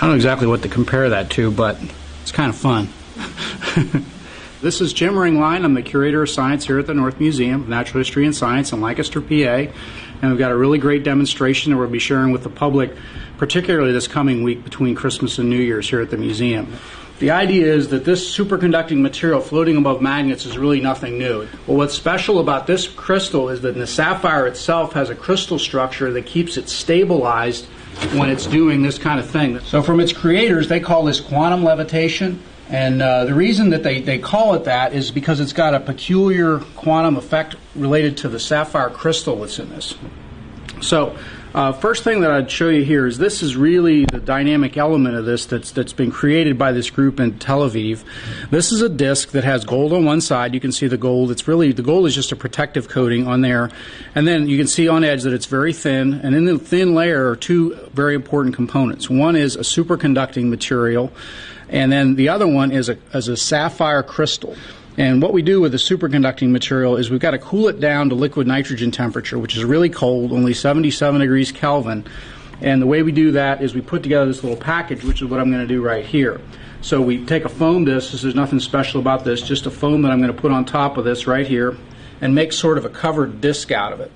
don't know exactly what to compare that to, but it's kind of fun. This is Jim Ringline. I'm the Curator of Science here at the North Museum of Natural History and Science in Lancaster, PA. And we've got a really great demonstration that we'll be sharing with the public, particularly this coming week between Christmas and New Year's here at the museum. The idea is that this superconducting material floating above magnets is really nothing new. Well, what's special about this crystal is that the sapphire itself has a crystal structure that keeps it stabilized when it's doing this kind of thing. So from its creators, they call this quantum levitation. And the reason that they call it that is because it's got a peculiar quantum effect related to the sapphire crystal that's in this. So first thing that I'd show you here is this is really the dynamic element of this that's been created by this group in Tel Aviv. This is a disc that has gold on one side. You can see the gold. It's really, the gold is just a protective coating on there. And then you can see on edge that it's very thin. And in the thin layer are two very important components. One is a superconducting material, and then the other one is a sapphire crystal. And what we do with the superconducting material is we've got to cool it down to liquid nitrogen temperature, which is really cold, only 77 degrees Kelvin. And the way we do that is we put together this little package, which is what I'm going to do right here. So we take a foam disc. There's nothing special about this, just a foam that I'm going to put on top of this right here and make sort of a covered disc out of it.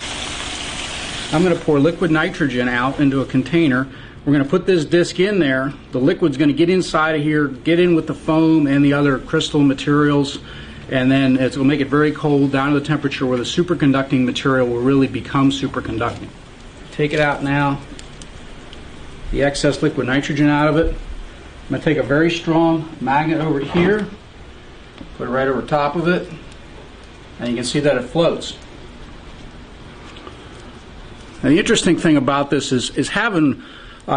I'm going to pour liquid nitrogen out into a container. We're going to put this disc in there. The liquid's going to get inside of here, get in with the foam and the other crystal materials, and then it's going to make it very cold down to the temperature where the superconducting material will really become superconducting. Take it out now, the excess liquid nitrogen out of it. I'm going to take a very strong magnet over here, put it right over top of it, and you can see that it floats. Now, the interesting thing about this is having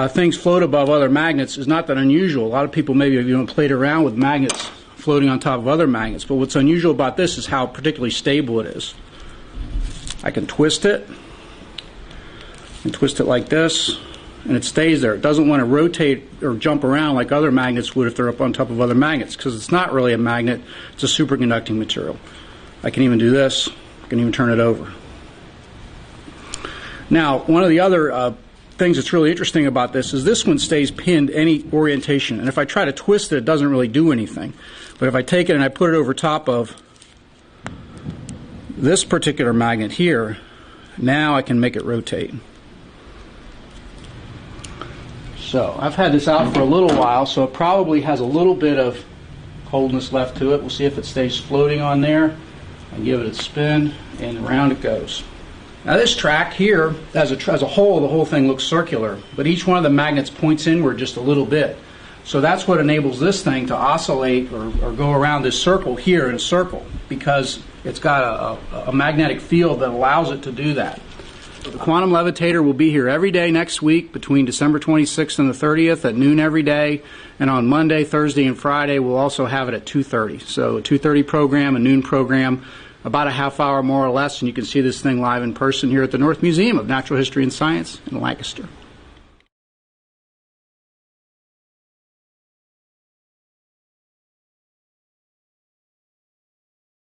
things float above other magnets is not that unusual. A lot of people maybe have played around with magnets floating on top of other magnets, but what's unusual about this is how particularly stable it is. I can twist it and twist it like this, and it stays there. It doesn't want to rotate or jump around like other magnets would if they're up on top of other magnets, because it's not really a magnet, it's a superconducting material. I can even do this, I can even turn it over. Now, one of the other things that's really interesting about this is this one stays pinned any orientation, and if I try to twist it, it doesn't really do anything. But if I take it and I put it over top of this particular magnet here, now I can make it rotate. So I've had this out for a little while, so it probably has a little bit of coldness left to it. We'll see if it stays floating on there. I give it a spin, and around it goes. Now this track here, as a whole, the whole thing looks circular, but each one of the magnets points inward just a little bit. So that's what enables this thing to oscillate or go around this circle here in a circle, because it's got a magnetic field that allows it to do that. The quantum levitator will be here every day next week between December 26th and the 30th at noon every day, and on Monday, Thursday, and Friday we'll also have it at 2:30. So a 2:30 program, a noon program, about a half hour more or less, and you can see this thing live in person here at the North Museum of Natural History and Science in Lancaster.